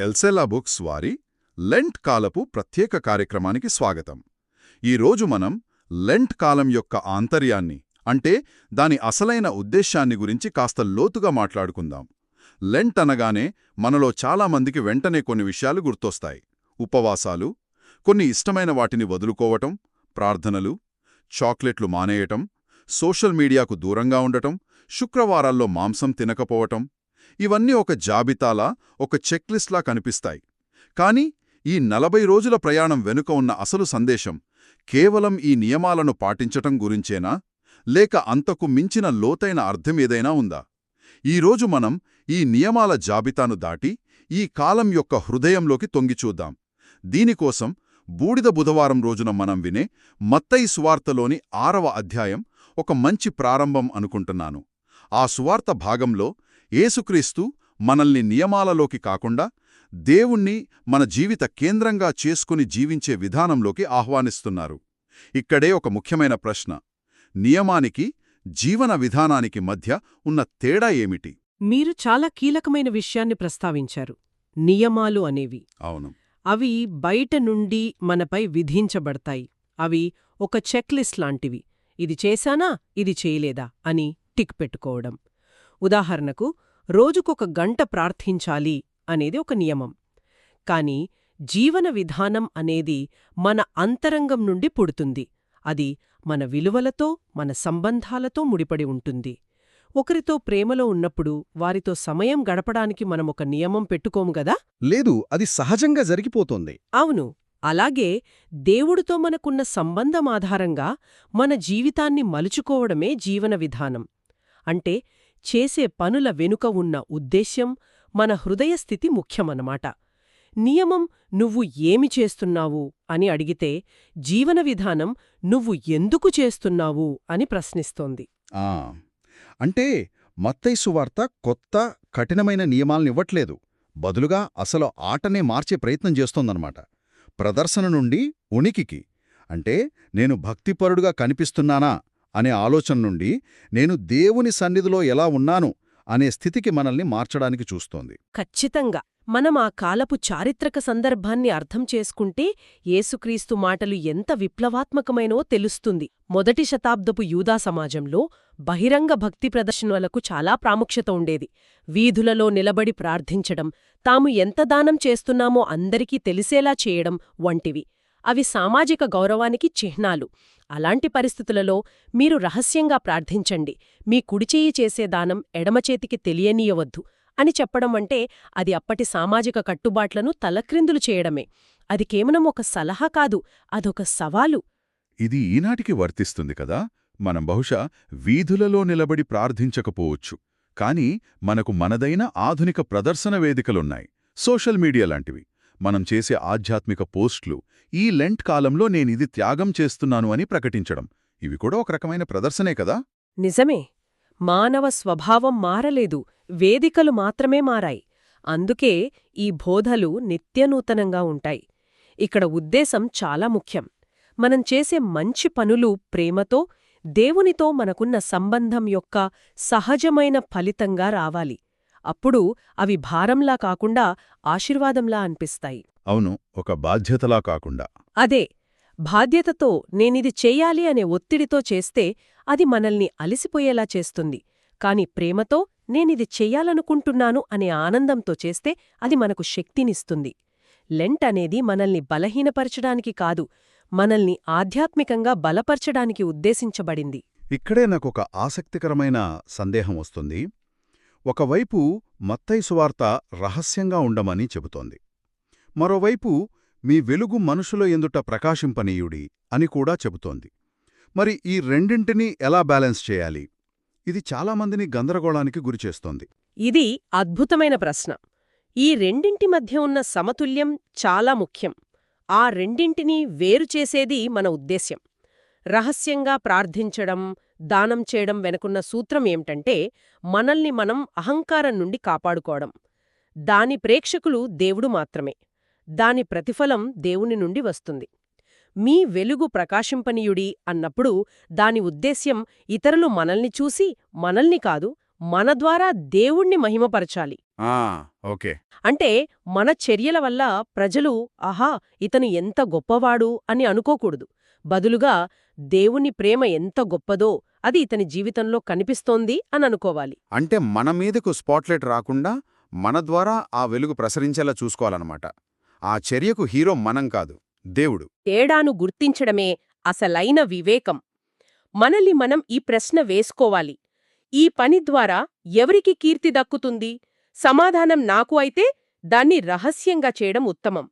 ఎల్సెలా books వారి Lent కాలపు ప్రత్యేక కార్యక్రమానికి స్వాగతం. ఈరోజు మనం లెంట్ కాలం యొక్క ఆంతర్యాన్ని అంటే దాని అసలైన ఉద్దేశాన్ని గురించి కాస్త లోతుగా మాట్లాడుకుందాం. లెంట్ అనగానే మనలో చాలామందికి వెంటనే కొన్ని విషయాలు గుర్తొస్తాయి. ఉపవాసాలు, కొన్ని ఇష్టమైన వాటిని వదులుకోవటం, ప్రార్థనలు, చాక్లెట్లు మానేయటం, సోషల్ మీడియాకు దూరంగా ఉండటం, శుక్రవారాల్లో మాంసం తినకపోవటం. ఇవన్నీ ఒక జాబితాలా, ఒక చెక్లిస్ట్లా కనిపిస్తాయి. కానీ ఈ 40 రోజుల ప్రయాణం వెనుక ఉన్న అసలు సందేశం కేవలం ఈ నియమాలను పాటించటం గురించేనా, లేక అంతకు మించిన లోతైన అర్థం ఏదైనా ఉందా? ఈరోజు మనం ఈ నియమాల జాబితాను దాటి ఈ కాలం యొక్క హృదయంలోకి తొంగిచూద్దాం. దీనికోసం బూడిద బుధవారం రోజున మనం వినే మత్తయి సువార్తలోని 6వ అధ్యాయం ఒక మంచి ప్రారంభం అనుకుంటున్నాను. ఆ సువార్త భాగంలో యేసుక్రీస్తు మనల్ని నియమాలలోకి కాకుండా దేవుణ్ణి మన జీవిత కేంద్రంగా చేసుకుని జీవించే విధానంలోకి ఆహ్వానిస్తున్నారు. ఇక్కడే ఒక ముఖ్యమైన ప్రశ్న: నియమానికి, జీవన విధానానికి మధ్య ఉన్న తేడా ఏమిటి? మీరు చాలా కీలకమైన విషయాన్ని ప్రస్తావించారు. నియమాలు అనేవి అవును, అవి బయట నుండి మనపై విధించబడతాయి. అవి ఒక చెక్లిస్ట్ లాంటివి. ఇది చేశానా, ఇది చేయలేదా అని టిక్ పెట్టుకోవడం. ఉదాహరణకు, రోజుకొక గంట ప్రార్థించాలి అనేది ఒక నియమం. కాని జీవన విధానం అనేది మన అంతరంగం నుండి పుడుతుంది. అది మన విలువలతో, మన సంబంధాలతో ముడిపడి ఉంటుంది. ఒకరితో ప్రేమలో ఉన్నప్పుడు వారితో సమయం గడపడానికి మనమొక నియమం పెట్టుకోము గదా? లేదు, అది సహజంగా జరిగిపోతోంది. అవును. అలాగే దేవుడితో మనకున్న సంబంధం ఆధారంగా మన జీవితాన్ని మలుచుకోవడమే జీవన విధానం. అంటే చేసే పనుల వెనుక ఉన్న ఉద్దేశ్యం, మన హృదయస్థితి ముఖ్యమన్నమాట. నియమం నువ్వు ఏమి చేస్తున్నావు అని అడిగితే, జీవన విధానం నువ్వు ఎందుకు చేస్తున్నావు అని ప్రశ్నిస్తోంది. అంటే మత్తయి సువార్త కొత్త, కఠినమైన నియమాలనివ్వట్లేదు. బదులుగా అసలు ఆటనే మార్చే ప్రయత్నం చేస్తోందన్నమాట. ప్రదర్శన నుండి ఉనికికి, అంటే నేను భక్తిపరుడుగా కనిపిస్తున్నానా అనే ఆలోచన నుండి నేను దేవుని సన్నిధిలో ఎలా ఉన్నాను అనే స్థితికి మనల్ని మార్చడానికి చూస్తోంది. ఖచ్చితంగా. మనం ఆ కాలపు చారిత్రక సందర్భాన్ని అర్థం చేసుకుంటే యేసుక్రీస్తు మాటలు ఎంత విప్లవాత్మకమైనో తెలుస్తుంది. మొదటి శతాబ్దపు యూదా సమాజంలో బహిరంగ భక్తి ప్రదర్శనలకు చాలా ప్రాముఖ్యత ఉండేది. వీధులలో నిలబడి ప్రార్థించడం, తాము ఎంత దానం చేస్తున్నామో అందరికీ తెలిసేలా చేయడం వంటివి. అవి సామాజిక గౌరవానికి చిహ్నాలు. అలాంటి పరిస్థితులలో మీరు రహస్యంగా ప్రార్థించండి, మీ కుడిచేయి చేసే దానం ఎడమచేతికి తెలియనీయవద్దు అని చెప్పడం అంటే అది అప్పటి సామాజిక కట్టుబాట్లను తలక్రిందులు చేయడమే. అది కేవలం ఒక సలహా కాదు, అదొక సవాలు. ఇది ఈనాటికి వర్తిస్తుంది కదా. మనం బహుశా వీధులలో నిలబడి ప్రార్థించకపోవచ్చు, కానీ మనకు మనదైన ఆధునిక ప్రదర్శన వేదికలున్నాయి, సోషల్ మీడియా లాంటివి. మనం చేసే ఆధ్యాత్మిక పోస్టులు, ఈ లెంట్ కాలంలో నేనిది త్యాగం చేస్తున్నాను అని ప్రకటించడం, ఇవి కూడా ఒక రకమైన ప్రదర్శనే కదా. నిజమే. మానవ స్వభావం మారలేదు, వేదికలు మాత్రమే మారాయి. అందుకే ఈ బోధలు నిత్యనూతనంగా ఉంటాయి. ఇక్కడ ఉద్దేశం చాలా ముఖ్యం. మనం చేసే మంచి పనులు ప్రేమతో, దేవునితో మనకున్న సంబంధం యొక్క సహజమైన ఫలితంగా రావాలి. అప్పుడు అవి భారంలా కాకుండా ఆశీర్వాదంలా అనిపిస్తాయి. అవును, ఒక బాధ్యతలా కాకుండా. అదే, బాధ్యతతో నేనిది చెయ్యాలి అనే ఒత్తిడితో చేస్తే అది మనల్ని అలిసిపోయేలా చేస్తుంది. కాని ప్రేమతో నేనిది చెయ్యాలనుకుంటున్నాను అనే ఆనందంతో చేస్తే అది మనకు శక్తినిస్తుంది. లెంట్ అనేది మనల్ని బలహీనపరచడానికి కాదు, మనల్ని ఆధ్యాత్మికంగా బలపరచడానికి ఉద్దేశించబడింది. ఇక్కడే నాకొక ఆసక్తికరమైన సందేహం వస్తుంది. ఒకవైపు మత్తయి సువార్త రహస్యంగా ఉండమని చెబుతోంది, మరోవైపు మీ వెలుగు మనుషుల ఎదుట ప్రకాశింపనీయుడి అని కూడా చెబుతోంది. మరి ఈ రెండింటినీ ఎలా బ్యాలెన్స్ చేయాలి? ఇది చాలామందిని గందరగోళానికి గురిచేస్తోంది. ఇది అద్భుతమైన ప్రశ్న. ఈ రెండింటి మధ్య ఉన్న సమతుల్యం చాలా ముఖ్యం. ఆ రెండింటినీ వేరుచేసేది మన ఉద్దేశ్యం. రహస్యంగా ప్రార్థించడం, దానం చేయడం వెనుకున్న సూత్రం ఏమిటంటే, మనల్ని మనం అహంకారం నుండి కాపాడుకోవడం. దాని ప్రేక్షకులు దేవుడు మాత్రమే. దాని ప్రతిఫలం దేవుని నుండి వస్తుంది. మీ వెలుగు ప్రకాశింపనీయుడి అన్నప్పుడు దాని ఉద్దేశ్యం ఇతరులు మనల్ని చూసి, మనల్ని కాదు, మన ద్వారా దేవుణ్ణి మహిమపరచాలి. ఓకే. అంటే మన చర్యల వల్ల ప్రజలు ఆహా ఇతను ఎంత గొప్పవాడు అని అనుకోకూడదు. బదులుగా దేవుని ప్రేమ ఎంత గొప్పదో అది ఇతని జీవితంలో కనిపిస్తోంది అని అనుకోవాలి. అంటే మన మీదకు స్పాట్లైట్ రాకుండా మన ద్వారా ఆ వెలుగు ప్రసరించేలా చూసుకోవాలన్నమాట. ఆ చర్యకు హీరో మనం కాదు, దేవుడు. తేడాను గుర్తించడమే అసలైన వివేకం. మనల్ని మనం ఈ ప్రశ్న వేసుకోవాలి. ఈ పని ద్వారా ఎవరికి కీర్తి దక్కుతుంది? సమాధానం నాకు అయితే దాన్ని రహస్యంగా చేయడం ఉత్తమం.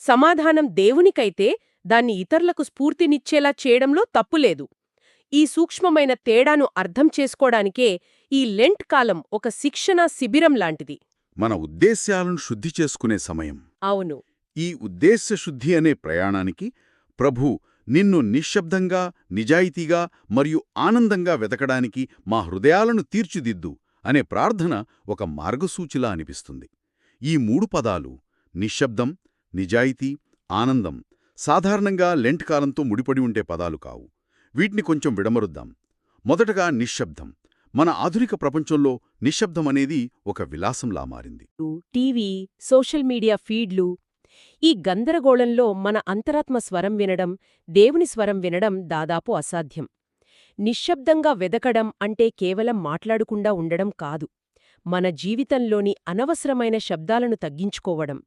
సమాధానం దేవునికైతే దాన్ని ఇతరులకు స్ఫూర్తినిచ్చేలా చేయడంలో తప్పులేదు. ఈ సూక్ష్మమైన తేడాను అర్థం చేసుకోడానికే ఈ లెంట్ కాలం ఒక శిక్షణా శిబిరం లాంటిది. మన ఉద్దేశ్యాలను శుద్ధి చేసుకునే సమయం. అవును. ఈ ఉద్దేశ్యశుద్ధి అనే ప్రయాణానికి ప్రభు నిన్ను నిశ్శబ్దంగా, నిజాయితీగా మరియు ఆనందంగా వెతకడానికి మా హృదయాలను తీర్చిదిద్దు అనే ప్రార్థన ఒక మార్గసూచిలా అనిపిస్తుంది. ఈ 3 పదాలు నిశ్శబ్దం, నిజాయితీ, ఆనందం సాధారణంగా లెంట్ కాలంతో ముడిపడి ఉండే పదాలు కావు. వీటిని కొంచెం విడమరుద్దాం. మొదటగా నిశ్శబ్దం. మన ఆధునిక ప్రపంచంలో నిశ్శబ్దం అనేది ఒక విలాసంలా మారింది. టీవీ, సోషల్ మీడియా ఫీడ్లు, ఈ గందరగోళంలో మన అంతరాత్మ స్వరం వినడం, దేవుని స్వరం వినడం దాదాపు అసాధ్యం. నిశ్శబ్దంగా వెదకడం అంటే కేవలం మాట్లాడకుండా ఉండడం కాదు, మన జీవితంలోని అనవసరమైన శబ్దాలను తగ్గించుకోవడం.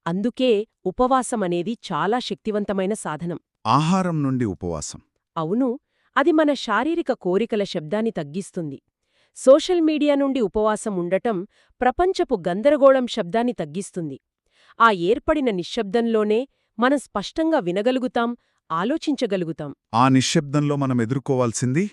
అందుకే ఉపవాసమనేది చాలా శక్తివంతమైన సాధనం. ఆహారం నుండి ఉపవాసం. అవును, అది మన శారీరక కోరికల శబ్దాన్ని తగ్గిస్తుంది. సోషల్ మీడియా నుండి ఉపవాసం ఉండటం ప్రపంచపు గందరగోళం శబ్దాన్ని తగ్గిస్తుంది. ఆ ఏర్పడిన నిశ్శబ్దంలోనే మనం స్పష్టంగా వినగలుగుతాం, ఆలోచించగలుగుతాం. ఆ నిశ్శబ్దంలో మనం ఎదుర్కోవాల్సింది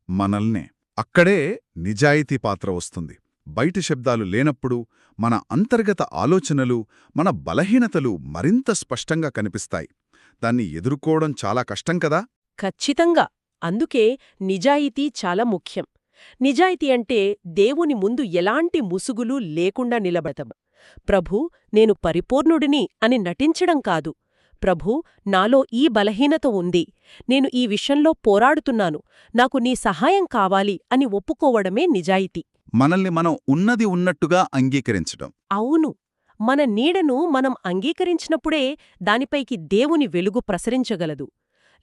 మనల్నే. అక్కడే నిజాయితీ పాత్ర వస్తుంది. బయటి శబ్దాలు లేనప్పుడు మన అంతర్గత ఆలోచనలు, మన బలహీనతలు మరింత స్పష్టంగా కనిపిస్తాయి. దాన్ని ఎదుర్కోవడం చాలా కష్టం కదా. ఖచ్చితంగా. అందుకే నిజాయితీ చాలా ముఖ్యం. నిజాయితీ అంటే దేవుని ముందు ఎలాంటి ముసుగులు లేకుండా నిలబడటం. ప్రభూ, నేను పరిపూర్ణుడిని అని నటించడం కాదు. ప్రభూ, నాలో ఈ బలహీనత ఉంది, నేను ఈ విషయంలో పోరాడుతున్నాను, నాకు నీ సహాయం కావాలి అని ఒప్పుకోవడమే నిజాయితీ. మనల్ని మనం ఉన్నది ఉన్నట్టుగా అంగీకరించడం. అవును, మన నీడను మనం అంగీకరించినప్పుడే దానిపైకి దేవుని వెలుగు ప్రసరించగలదు.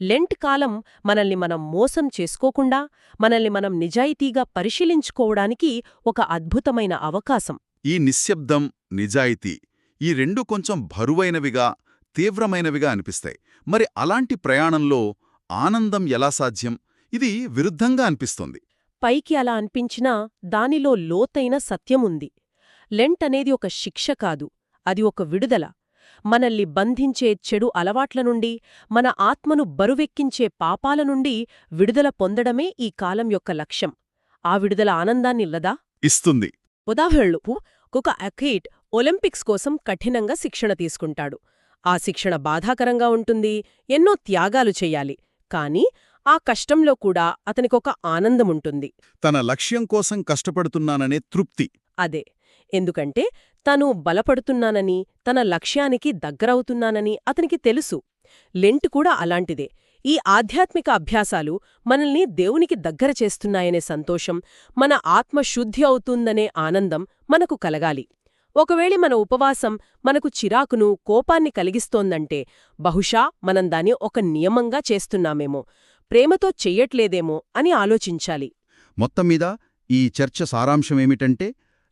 లెంట్ కాలం మనల్ని మనం మోసం చేసుకోకుండా, మనల్ని మనం నిజాయితీగా పరిశీలించుకోవడానికి ఒక అద్భుతమైన అవకాశం. ఈ నిశ్శబ్దం, నిజాయితీ ఈ రెండు కొంచెం బరువైనవిగా, తీవ్రమైనవిగా అనిపిస్తాయి. మరి అలాంటి ప్రయాణంలో ఆనందం ఎలా సాధ్యం? ఇది విరుద్ధంగా అనిపిస్తోంది. పైకి అలా అనిపించినా దానిలో లోతైన సత్యముంది. లెంట్ అనేది ఒక శిక్ష కాదు, అది ఒక విడుదల. మనల్ని బంధించే చెడు అలవాట్ల నుండి, మన ఆత్మను బరువెక్కించే పాపాల నుండి విడుదల పొందడమే ఈ కాలం యొక్క లక్ష్యం. ఆ విడుదల ఆనందాన్నిల్లదా? ఇస్తుంది. ఉదాహరణకు, ఒక అథ్లీట్ ఒలింపిక్స్ కోసం కఠినంగా శిక్షణ తీసుకుంటాడు. ఆ శిక్షణ బాధాకరంగా ఉంటుంది, ఎన్నో త్యాగాలు చెయ్యాలి. కాని ఆ కష్టంలో కూడా అతనికొక ఆనందముంటుంది. తన లక్ష్యం కోసం కష్టపడుతున్నాననే తృప్తి. అదే, ఎందుకంటే తను బలపడుతున్నానని, తన లక్ష్యానికి దగ్గరవుతున్నానని అతనికి తెలుసు. లెంట్ కూడా అలాంటిదే. ఈ ఆధ్యాత్మిక అభ్యాసాలు మనల్ని దేవునికి దగ్గర చేస్తున్నాయనే సంతోషం, మన ఆత్మ శుద్ధి అవుతుందనే ఆనందం మనకు కలగాలి. ఒకవేళ మన ఉపవాసం మనకు చిరాకును, కోపాన్ని కలిగిస్తోందంటే బహుశా మనం దాన్ని ఒక నియమంగా చేస్తున్నామేమో, ప్రేమతో చెయ్యట్లేదేమో అని ఆలోచించాలి. మొత్తంమీద ఈ చర్చ సారాంశమేమిటంటే,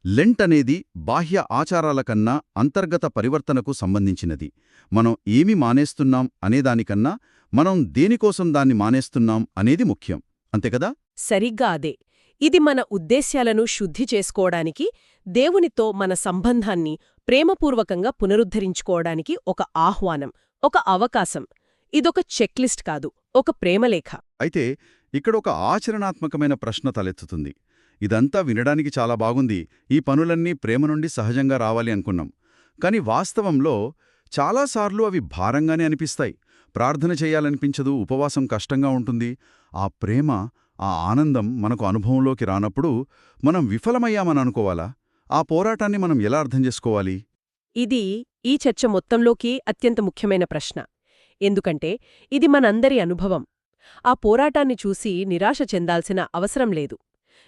లెంట్ అనేది బాహ్య ఆచారాల కన్నా అంతర్గత పరివర్తనకు సంబంధించినది. మనం ఏమి మానేస్తున్నాం అనేదానికన్నా మనం దేనికోసం దాన్ని మానేస్తున్నాం అనేది ముఖ్యం. అంతేకదా? సరిగ్గా అదే. ఇది మన ఉద్దేశ్యాలను శుద్ధి చేసుకోవడానికి, దేవునితో మన సంబంధాన్ని ప్రేమపూర్వకంగా పునరుద్ధరించుకోవడానికి ఒక ఆహ్వానం, ఒక అవకాశం. ఇదొక చెక్లిస్ట్ కాదు, ఒక ప్రేమలేఖ. అయితే ఇక్కడొక ఆచరణాత్మకమైన ప్రశ్న తలెత్తుతుంది. ఇదంతా వినడానికి చాలా బాగుంది, ఈ పనులన్నీ ప్రేమ నుండి సహజంగా రావాలి అనుకున్నాం. కాని వాస్తవంలో చాలాసార్లు అవి భారంగానే అనిపిస్తాయి. ప్రార్థన చెయ్యాలనిపించదు, ఉపవాసం కష్టంగా ఉంటుంది. ఆ ప్రేమ, ఆ ఆనందం మనకు అనుభవంలోకి రానప్పుడు మనం విఫలమయ్యామని అనుకోవాలా? ఆ పోరాటాన్ని మనం ఎలా అర్థం చేసుకోవాలి? ఇది ఈ చర్చ మొత్తంలోకి అత్యంత ముఖ్యమైన ప్రశ్న. ఎందుకంటే ఇది మనందరి అనుభవం. ఆ పోరాటాన్ని చూసి నిరాశ చెందాల్సిన అవసరం లేదు.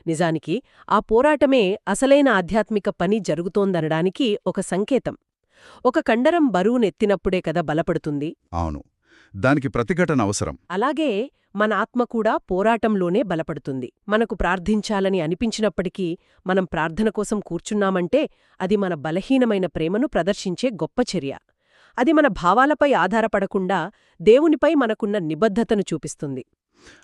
నిజానికి ఆ పోరాటమే అసలైన ఆధ్యాత్మిక పని జరుగుతోందనడానికి ఒక సంకేతం. ఒక కండరం బరువునెత్తినప్పుడే కదా బలపడుతుంది. అవును, దానికి ప్రతిఘటన అవసరం. అలాగే మన ఆత్మ కూడా పోరాటంలోనే బలపడుతుంది. మనకు ప్రార్థించాలని అనిపించినప్పటికీ మనం ప్రార్థన కోసం కూర్చున్నామంటే అది మన బలహీనమైన ప్రేమను ప్రదర్శించే గొప్ప చర్య. అది మన భావాలపై ఆధారపడకుండా దేవునిపై మనకున్న నిబద్ధతను చూపిస్తుంది.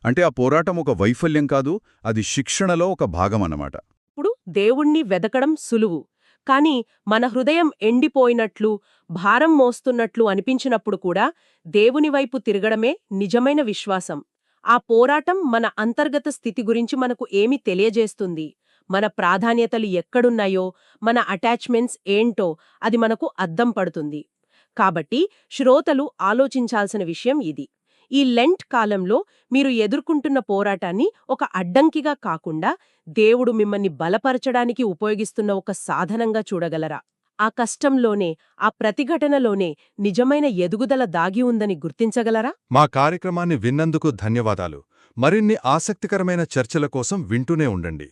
అంటే ఆ పోరాటం ఒక వైఫల్యం కాదు, అది శిక్షణలో ఒక భాగమన్నమాట. ఇప్పుడు దేవుణ్ణి వెదకడం సులువు. కాని మన హృదయం ఎండిపోయినట్లు, భారం మోస్తున్నట్లు అనిపించినప్పుడు కూడా దేవునివైపు తిరగడమే నిజమైన విశ్వాసం. ఆ పోరాటం మన అంతర్గత స్థితి గురించి మనకు ఏమి తెలియజేస్తుంది, మన ప్రాధాన్యతలు ఎక్కడున్నాయో, మన అటాచ్మెంట్స్ ఏంటో అది మనకు అద్దం పడుతుంది. కాబట్టి శ్రోతలు ఆలోచించాల్సిన విషయం ఇది. ఈ లెంట్ కాలంలో మీరు ఎదుర్కొంటున్న పోరాటాన్ని ఒక అడ్డంకిగా కాకుండా దేవుడు మిమ్మల్ని బలపరచడానికి ఉపయోగిస్తున్న ఒక సాధనంగా చూడగలరా? ఆ కష్టంలోనే, ఆ ప్రతిఘటనలోనే నిజమైన ఎదుగుదల దాగి ఉందని గుర్తించగలరా? మా కార్యక్రమాన్ని విన్నందుకు ధన్యవాదాలు. మరిన్ని ఆసక్తికరమైన చర్చల కోసం వింటూనే ఉండండి.